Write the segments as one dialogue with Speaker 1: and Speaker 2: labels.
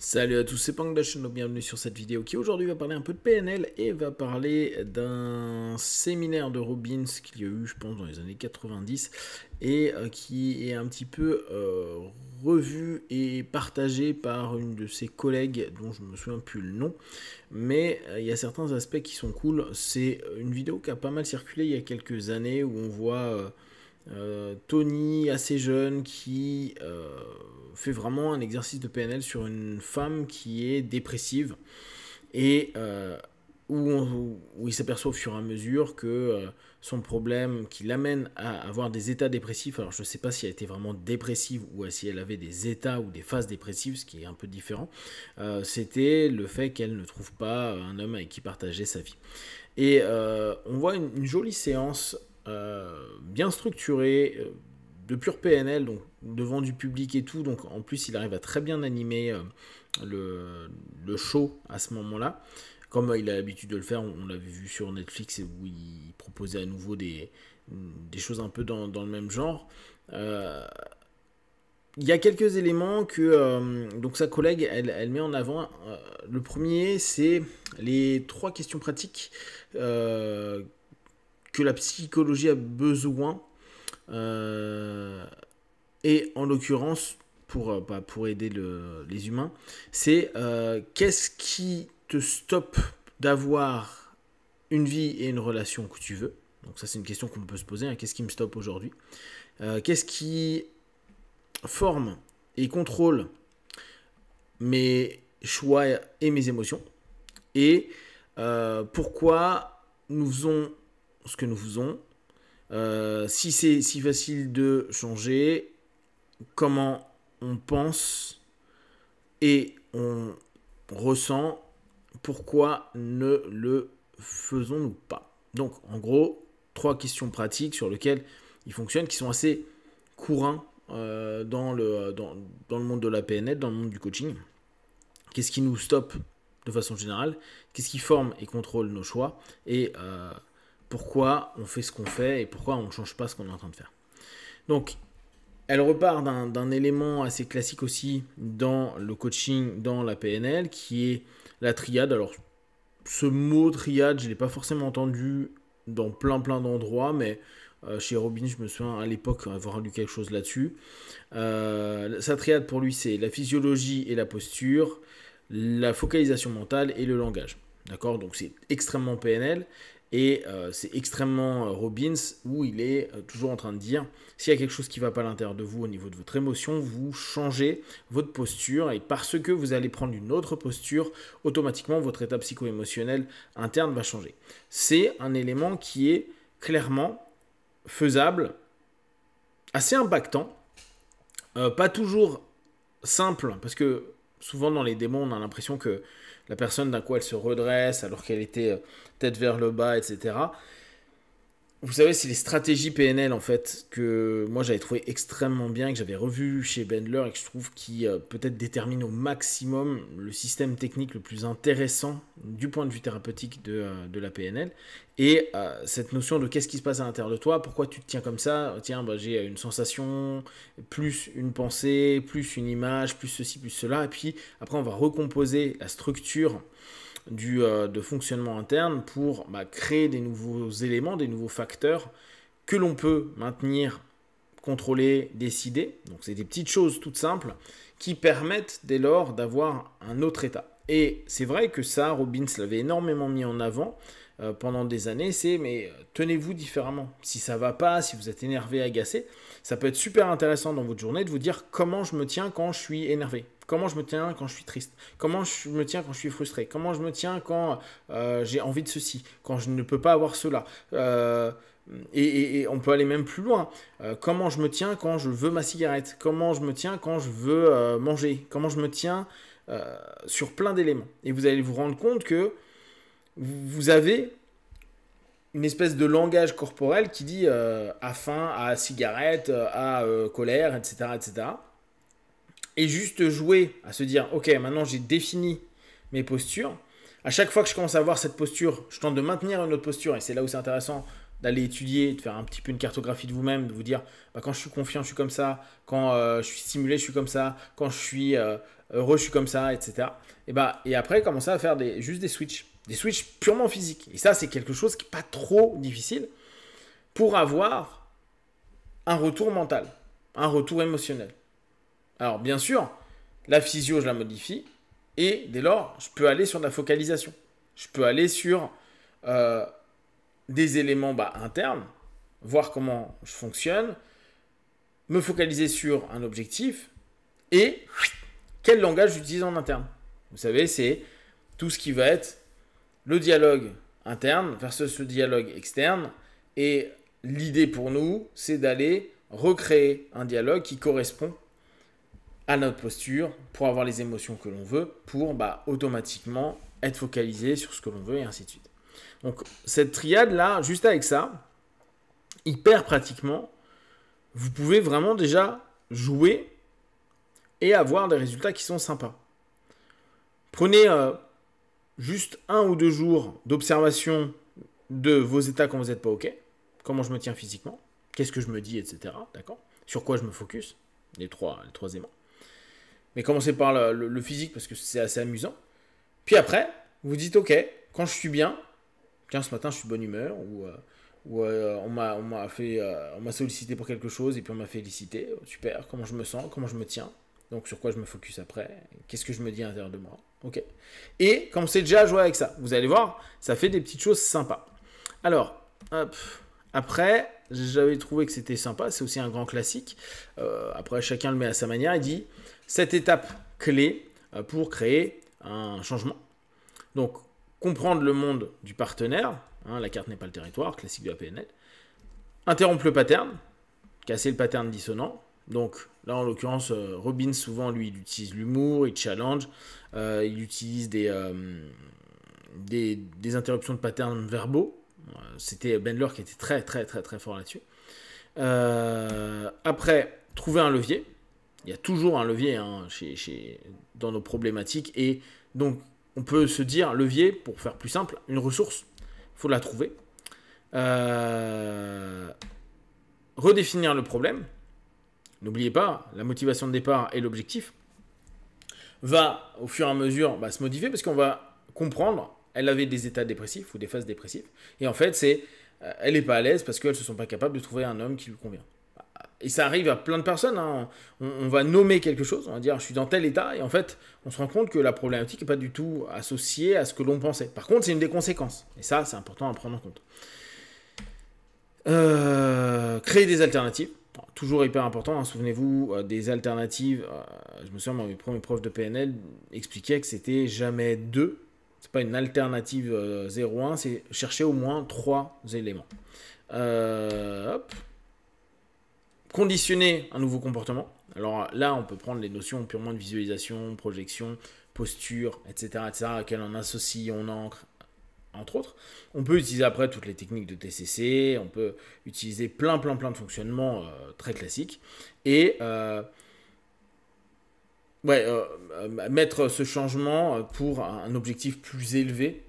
Speaker 1: Salut à tous, c'est Pangdashno, bienvenue sur cette vidéo qui aujourd'hui va parler un peu de PNL et va parler d'un séminaire de Robbins qu'il y a eu, je pense, dans les années 90 et qui est un petit peu revu et partagé par une de ses collègues dont je me souviens plus le nom, mais il y a certains aspects qui sont cool. C'est une vidéo qui a pas mal circulé il y a quelques années où on voit Tony, assez jeune, qui fait vraiment un exercice de PNL sur une femme qui est dépressive et où il s'aperçoit au fur et à mesure que son problème qui l'amène à avoir des états dépressifs, alors je ne sais pas si elle était vraiment dépressive ou si elle avait des états ou des phases dépressives, ce qui est un peu différent, c'était le fait qu'elle ne trouve pas un homme avec qui partager sa vie. Et on voit une jolie séance bien structurée, de pur PNL, donc devant du public et tout, donc en plus il arrive à très bien animer le show à ce moment-là, comme il a l'habitude de le faire. On l'avait vu sur Netflix où il proposait à nouveau des choses un peu dans le même genre. Il y a quelques éléments que donc sa collègue elle met en avant. Le premier, c'est les 3 questions pratiques que la psychologie a besoin, et en l'occurrence pour aider les humains, c'est qu'est-ce qui te stoppe d'avoir une vie et une relation que tu veux. Donc ça, c'est une question qu'on peut se poser, hein. Qu'est-ce qui me stoppe aujourd'hui? Qu'est-ce qui forme et contrôle mes choix et mes émotions? Et pourquoi nous faisons ce que nous faisons? Si c'est si facile de changer, comment on pense et on ressent, pourquoi ne le faisons-nous pas? Donc en gros, 3 questions pratiques sur lesquelles ils fonctionnent, qui sont assez courants dans le monde de la PNL, dans le monde du coaching. Qu'est-ce qui nous stoppe de façon générale? Qu'est-ce qui forme et contrôle nos choix? Et pourquoi on fait ce qu'on fait et pourquoi on ne change pas ce qu'on est en train de faire? Donc, elle repart d'un élément assez classique aussi dans le coaching, dans la PNL, qui est la triade. Alors, ce mot triade, je ne l'ai pas forcément entendu dans plein d'endroits, mais chez Robbins, je me souviens à l'époque avoir lu quelque chose là-dessus. Sa triade pour lui, c'est la physiologie et la posture, la focalisation mentale et le langage. D'accord? Donc c'est extrêmement PNL. Et c'est extrêmement Robbins, où il est toujours en train de dire, s'il y a quelque chose qui ne va pas à l'intérieur de vous au niveau de votre émotion, vous changez votre posture, et parce que vous allez prendre une autre posture, automatiquement votre état psycho-émotionnel interne va changer. C'est un élément qui est clairement faisable, assez impactant, pas toujours simple, parce que souvent dans les démos, on a l'impression que la personne, d'un coup, elle se redresse alors qu'elle était tête vers le bas, etc. Vous savez, c'est les stratégies PNL, en fait, que moi j'avais trouvé extrêmement bien, que j'avais revu chez Bendler et que je trouve qui peut-être détermine au maximum le système technique le plus intéressant du point de vue thérapeutique de la PNL. Et cette notion de qu'est-ce qui se passe à l'intérieur de toi, pourquoi tu te tiens comme ça? Tiens, bah, j'ai une sensation, plus une pensée, plus une image, plus ceci, plus cela. Et puis après, on va recomposer la structure de fonctionnement interne pour créer des nouveaux éléments, des nouveaux facteurs que l'on peut maintenir, contrôler, décider. Donc c'est des petites choses toutes simples qui permettent dès lors d'avoir un autre état. Et c'est vrai que ça, Robbins l'avait énormément mis en avant pendant des années, mais tenez-vous différemment. Si ça va pas, si vous êtes énervé, agacé, ça peut être super intéressant dans votre journée de vous dire comment je me tiens quand je suis énervé. Comment je me tiens quand je suis triste? Comment je me tiens quand je suis frustré? Comment je me tiens quand j'ai envie de ceci? Quand je ne peux pas avoir cela? Et on peut aller même plus loin. Comment je me tiens quand je veux ma cigarette? Comment je me tiens quand je veux manger? Comment je me tiens sur plein d'éléments? Et vous allez vous rendre compte que vous avez une espèce de langage corporel qui dit à faim, à cigarette, à colère, etc., etc. Et juste jouer à se dire, ok, maintenant j'ai défini mes postures. À chaque fois que je commence à avoir cette posture, je tente de maintenir une autre posture, et c'est là où c'est intéressant, d'aller étudier, de faire un petit peu une cartographie de vous-même, de vous dire bah, quand je suis confiant, je suis comme ça, quand je suis stimulé, je suis comme ça, quand je suis heureux, je suis comme ça, etc. Et après, commencer à faire juste des switches purement physiques. Et ça, c'est quelque chose qui n'est pas trop difficile pour avoir un retour mental, un retour émotionnel. Alors, bien sûr, la physio, je la modifie, et dès lors, je peux aller sur de la focalisation. Je peux aller sur des éléments internes, voir comment je fonctionne, me focaliser sur un objectif et quel langage j'utilise en interne. Vous savez, c'est tout ce qui va être le dialogue interne versus le dialogue externe. Et l'idée pour nous, c'est d'aller recréer un dialogue qui correspond à notre posture pour avoir les émotions que l'on veut, pour automatiquement être focalisé sur ce que l'on veut et ainsi de suite. Donc cette triade-là, juste avec ça, hyper pratiquement, vous pouvez vraiment déjà jouer et avoir des résultats qui sont sympas. Prenez juste 1 ou 2 jours d'observation de vos états quand vous n'êtes pas OK. Comment je me tiens physiquement, qu'est-ce que je me dis, etc. D'accord ? Sur quoi je me focus, les trois aimants. Mais commencez par le physique parce que c'est assez amusant. Puis après, vous dites OK, quand je suis bien, tiens, ce matin je suis de bonne humeur, ou on m'a sollicité pour quelque chose et puis on m'a félicité, super, comment je me sens, comment je me tiens, donc sur quoi je me focus après, qu'est-ce que je me dis à l'intérieur de moi, ok. Et commencez déjà à jouer avec ça, vous allez voir, ça fait des petites choses sympas. Alors, hop, après, j'avais trouvé que c'était sympa, c'est aussi un grand classique, après chacun le met à sa manière, il dit, cette étape clé pour créer un changement. Donc, comprendre le monde du partenaire, la carte n'est pas le territoire, classique de la PNL. Interrompre le pattern, casser le pattern dissonant. Donc là, en l'occurrence, Robbins, souvent, lui, il utilise l'humour, il challenge, il utilise des interruptions de pattern verbaux. C'était Bandler qui était très, très, très, très fort là-dessus. Après, trouver un levier. Il y a toujours un levier dans nos problématiques. Et donc, on peut se dire, levier, pour faire plus simple, une ressource. Il faut la trouver. Redéfinir le problème. N'oubliez pas, la motivation de départ et l'objectif va, au fur et à mesure, se modifier parce qu'on va comprendre, elle avait des états dépressifs ou des phases dépressives. Et en fait, elle n'est pas à l'aise parce qu'elles ne se sont pas capables de trouver un homme qui lui convient. Et ça arrive à plein de personnes. On va nommer quelque chose, on va dire je suis dans tel état, et en fait, on se rend compte que la problématique n'est pas du tout associée à ce que l'on pensait. Par contre, c'est une des conséquences. Et ça, c'est important à prendre en compte. Créer des alternatives. Toujours hyper important. Souvenez-vous, des alternatives. Je me souviens, mes premiers profs de PNL expliquaient que c'était jamais 2. C'est pas une alternative 0,1, c'est chercher au moins 3 éléments. Hop. Conditionner un nouveau comportement. Alors là, on peut prendre les notions purement de visualisation, projection, posture, etc., auxquelles on associe, on ancre, entre autres. On peut utiliser après toutes les techniques de TCC, on peut utiliser plein de fonctionnements très classiques. Et mettre ce changement pour un objectif plus élevé,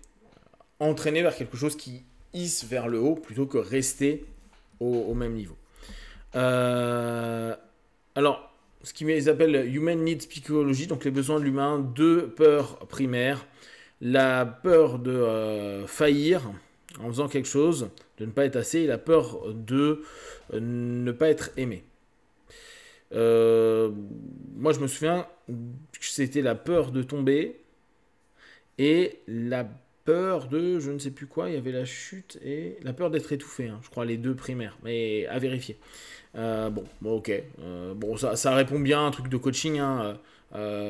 Speaker 1: entraîner vers quelque chose qui hisse vers le haut plutôt que rester au même niveau. Alors, ce qu'ils appellent Human Needs Psychology, donc les besoins de l'humain, 2 peurs primaires. La peur de faillir en faisant quelque chose, de ne pas être assez, et la peur de ne pas être aimé. Moi, je me souviens que c'était la peur de tomber et la peur de je ne sais plus quoi, il y avait la chute et la peur d'être étouffé, je crois les 2 primaires, mais à vérifier. Ok. Ça répond bien à un truc de coaching.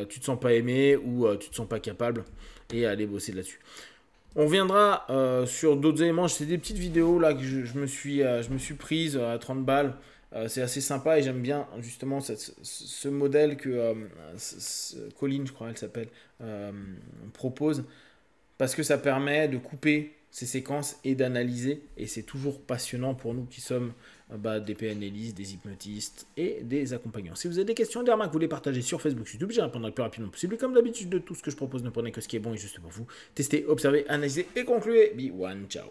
Speaker 1: Tu te sens pas aimé ou tu te sens pas capable et aller bosser là-dessus. On reviendra sur d'autres éléments. C'est des petites vidéos là que je me suis prise à 30 balles. C'est assez sympa et j'aime bien justement ce modèle que Colline, je crois elle s'appelle, propose, parce que ça permet de couper ces séquences et d'analyser, et c'est toujours passionnant pour nous qui sommes des PNListes, des hypnotistes et des accompagnants. Si vous avez des questions, des remarques, vous les partagez sur Facebook, YouTube, j'y répondrai le plus rapidement possible. Comme d'habitude, de tout ce que je propose, ne prenez que ce qui est bon et juste pour vous. Testez, observez, analysez et concluez. Be one, ciao.